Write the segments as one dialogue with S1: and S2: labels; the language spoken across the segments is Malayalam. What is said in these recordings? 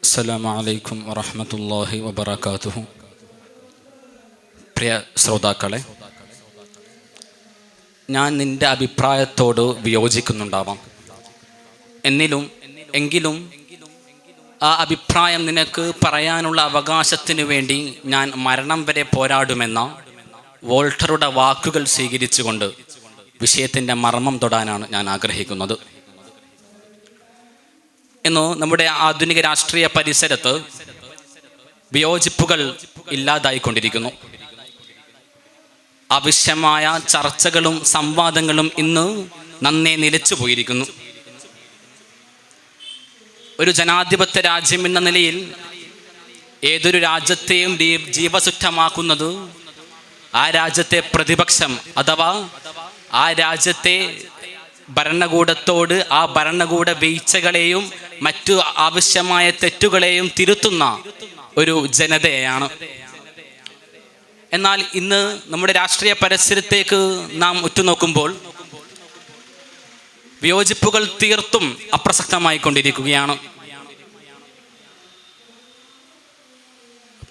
S1: അസ്സലാമു അലൈക്കും വറഹ്മത്തുള്ളാഹി വബറകാതുഹു. പ്രിയ ശ്രോതാക്കളെ, ഞാൻ നിൻ്റെ അഭിപ്രായത്തോട് വിയോജിക്കുന്നുണ്ടാവാം. എങ്കിലും ആ അഭിപ്രായം നിനക്ക് പറയാനുള്ള അവകാശത്തിന് വേണ്ടി ഞാൻ മരണം വരെ പോരാടുമെന്ന വോൾട്ടറുടെ വാക്കുകൾ സ്വീകരിച്ചുകൊണ്ട് വിഷയത്തിൻ്റെ മർമ്മം തൊടാനാണ് ഞാൻ ആഗ്രഹിക്കുന്നത്. ഇന്ന് നമ്മുടെ ആധുനിക രാഷ്ട്രീയ പരിസരത്ത് വിയോജിപ്പുകൾ ഇല്ലാതായിക്കൊണ്ടിരിക്കുന്നു. ആവശ്യമായ ചർച്ചകളും സംവാദങ്ങളും ഇന്ന് നന്നേ നിലച്ചു പോയിരിക്കുന്നു. ഒരു ജനാധിപത്യ രാജ്യം എന്ന നിലയിൽ ഏതൊരു രാജ്യത്തെയും ജീവസുറ്റമാക്കുന്നത് ആ രാജ്യത്തെ പ്രതിപക്ഷം അഥവാ ആ രാജ്യത്തെ ഭരണകൂടത്തോട് ആ ഭരണകൂട വീഴ്ചകളെയും മറ്റു ആവശ്യമായ തെറ്റുകളെയും തിരുത്തുന്ന ഒരു ജനതയാണ്. എന്നാൽ ഇന്ന് നമ്മുടെ രാഷ്ട്രീയ പരിസരത്തേക്ക് നാം ഉറ്റുനോക്കുമ്പോൾ വിയോജിപ്പുകൾ തീർത്തും അപ്രസക്തമായി കൊണ്ടിരിക്കുകയാണ്.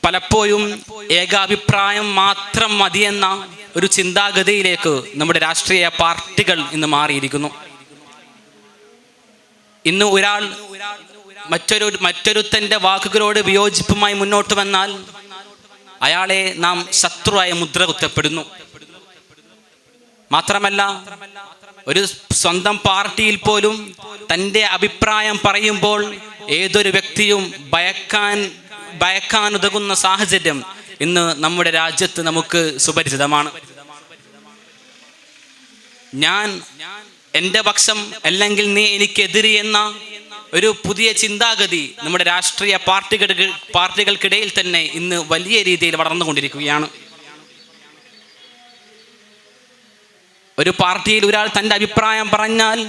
S1: പലപ്പോഴും ഏകാഭിപ്രായം മാത്രം മതിയെന്ന ഒരു ചിന്താഗതിയിലേക്ക് നമ്മുടെ രാഷ്ട്രീയ പാർട്ടികൾ ഇന്ന് മാറിയിരിക്കുന്നു. ഇന്ന് ഒരാൾ മറ്റൊരുത്തൻ്റെ വാക്കുകളോട് വിയോജിപ്പുമായി മുന്നോട്ട് വന്നാൽ അയാളെ നാം ശത്രുവായി മുദ്ര കുത്തപ്പെടുന്നു. മാത്രമല്ല, ഒരു സ്വന്തം പാർട്ടിയിൽ പോലും തൻ്റെ അഭിപ്രായം പറയുമ്പോൾ ഏതൊരു വ്യക്തിയും ഭയക്കാനുതകുന്ന സാഹചര്യം ഇന്ന് നമ്മുടെ രാജ്യത്ത് നമുക്ക് സുപരിചിതമാണ്. ഞാൻ എൻ്റെ പക്ഷം അല്ലെങ്കിൽ നീ എനിക്കെതിരെ എന്ന ഒരു പുതിയ ചിന്താഗതി നമ്മുടെ രാഷ്ട്രീയ പാർട്ടികൾക്കിടയിൽ തന്നെ ഇന്ന് വലിയ രീതിയിൽ വളർന്നുകൊണ്ടിരിക്കുകയാണ്. ഒരു പാർട്ടിയിൽ ഒരാൾ തൻ്റെ അഭിപ്രായം പറഞ്ഞാൽ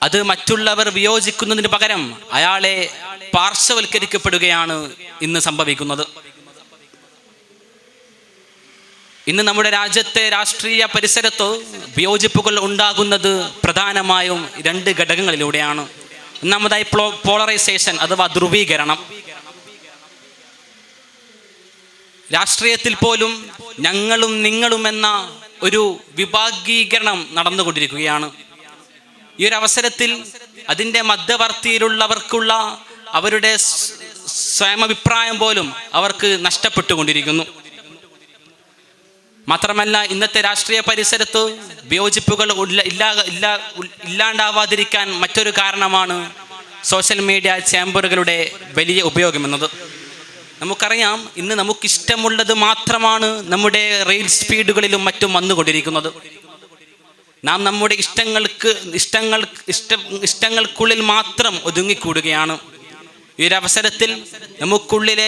S1: അത് മറ്റുള്ളവർ വിയോജിക്കുന്നതിന് പകരം അയാളെ പാർശ്വവൽക്കരിക്കപ്പെടുകയാണ് ഇന്ന് സംഭവിക്കുന്നത്. ഇന്ന് നമ്മുടെ രാജ്യത്തെ രാഷ്ട്രീയ പരിസരത്ത് വിയോജിപ്പുകൾ ഉണ്ടാകുന്നത് പ്രധാനമായും രണ്ട് ഘടകങ്ങളിലൂടെയാണ്. ഒന്നാമതായി പോളറൈസേഷൻ അഥവാ ധ്രുവീകരണം. രാഷ്ട്രീയത്തിൽ പോലും ഞങ്ങളും നിങ്ങളും എന്ന ഒരു വിഭാഗീകരണം നടന്നുകൊണ്ടിരിക്കുകയാണ്. ഈ ഒരു അവസരത്തിൽ അതിൻ്റെ മധ്യവർത്തിയിലുള്ളവർക്കുള്ള അവരുടെ സ്വയമഭിപ്രായം പോലും അവർക്ക് നഷ്ടപ്പെട്ടുകൊണ്ടിരിക്കുന്നു. മാത്രമല്ല, ഇന്നത്തെ രാഷ്ട്രീയ പരിസരത്ത് വിയോജിപ്പുകൾ ഇല്ലാണ്ടാവാതിരിക്കാൻ മറ്റൊരു കാരണമാണ് സോഷ്യൽ മീഡിയ ചേംബറുകളുടെ വലിയ ഉപയോഗമെന്നത്. നമുക്കറിയാം, ഇന്ന് നമുക്കിഷ്ടമുള്ളത് മാത്രമാണ് നമ്മുടെ റീൽസ് ഫീഡുകളിലും മറ്റും വന്നുകൊണ്ടിരിക്കുന്നത്. നാം നമ്മുടെ ഇഷ്ടങ്ങൾക്കുള്ളിൽ മാത്രം ഒതുങ്ങിക്കൂടുകയാണ്. ഈ ഒരു അവസരത്തിൽ നമുക്കുള്ളിലെ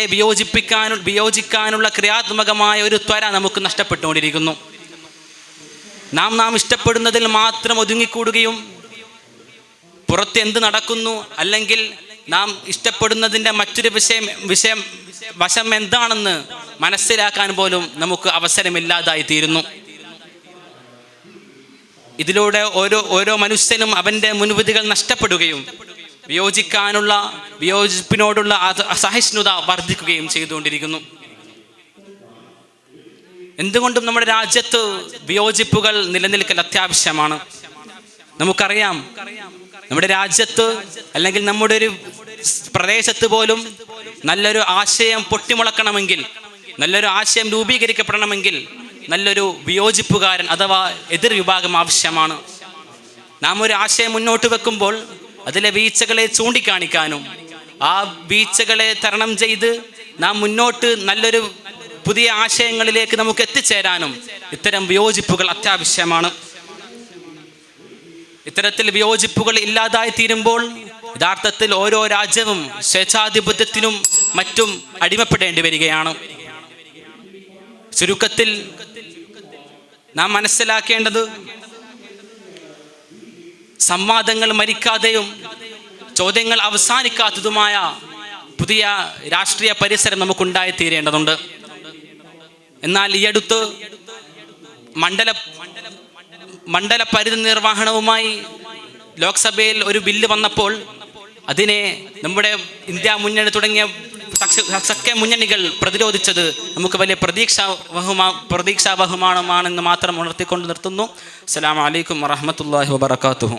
S1: വിയോജിക്കാനുള്ള ക്രിയാത്മകമായ ഒരു ത്വര നമുക്ക് നഷ്ടപ്പെട്ടുകൊണ്ടിരിക്കുന്നു. നാം ഇഷ്ടപ്പെടുന്നതിൽ മാത്രം ഒതുങ്ങിക്കൂടുകയും പുറത്ത് എന്ത് നടക്കുന്നു അല്ലെങ്കിൽ നാം ഇഷ്ടപ്പെടുന്നതിൻ്റെ മറ്റൊരു വശം എന്താണെന്ന് മനസ്സിലാക്കാൻ പോലും നമുക്ക് അവസരമില്ലാതായി തീരുന്നു. ഇതിലൂടെ ഓരോ മനുഷ്യനും അവൻ്റെ മുൻവിധികൾ നഷ്ടപ്പെടുകയും വിയോജിപ്പിനോടുള്ള അസഹിഷ്ണുത വർദ്ധിക്കുകയും ചെയ്തുകൊണ്ടിരിക്കുന്നു. എന്തുകൊണ്ടും നമ്മുടെ രാജ്യത്ത് വിയോജിപ്പുകൾ നിലനിൽക്കൽ അത്യാവശ്യമാണ്. നമുക്കറിയാം, നമ്മുടെ രാജ്യത്ത് അല്ലെങ്കിൽ നമ്മുടെ ഒരു പ്രദേശത്ത് പോലും നല്ലൊരു ആശയം പൊട്ടിമുളക്കണമെങ്കിൽ, നല്ലൊരു ആശയം രൂപീകരിക്കപ്പെടണമെങ്കിൽ നല്ലൊരു വിയോജിപ്പുകാരൻ അഥവാ എതിർ വിഭാഗം ആവശ്യമാണ്. നാം ഒരു ആശയം മുന്നോട്ട് വെക്കുമ്പോൾ അതിലെ വീഴ്ചകളെ ചൂണ്ടിക്കാണിക്കാനും ആ വീഴ്ചകളെ തരണം ചെയ്ത് നാം മുന്നോട്ട് നല്ലൊരു പുതിയ ആശയങ്ങളിലേക്ക് നമുക്ക് എത്തിച്ചേരാനും ഇത്തരം വിയോജിപ്പുകൾ അത്യാവശ്യമാണ്. ഇത്തരത്തിൽ വിയോജിപ്പുകൾ ഇല്ലാതായി തീരുമ്പോൾ യഥാർത്ഥത്തിൽ ഓരോ രാജ്യവും സ്വേച്ഛാധിപത്യത്തിനും മറ്റും അടിമപ്പെടേണ്ടി വരികയാണ്. ചുരുക്കത്തിൽ നാം മനസ്സിലാക്കേണ്ടത്, സംവാദങ്ങൾ മരിക്കാതെയും ചോദ്യങ്ങൾ അവസാനിക്കാത്തതുമായ പുതിയ രാഷ്ട്രീയ പരിസരം നമുക്കുണ്ടായിത്തീരേണ്ടതുണ്ട്. എന്നാൽ ഈ അടുത്ത് മണ്ഡല പരിധി നിർവഹണവുമായി ലോക്സഭയിൽ ഒരു ബില്ല് വന്നപ്പോൾ അതിനെ നമ്മുടെ ഇന്ത്യ മുന്നണി തുടങ്ങിയ സഖ്യ മുന്നണികൾ പ്രതിരോധിച്ചത് നമുക്ക് വലിയ പ്രതീക്ഷാ ബഹുമാനമാണെന്ന് മാത്രം ഉണർത്തിക്കൊണ്ട് നിർത്തുന്നു. അസ്സലാമു അലൈക്കും വറഹ്മത്തുള്ളാഹി വബറകാതുഹു.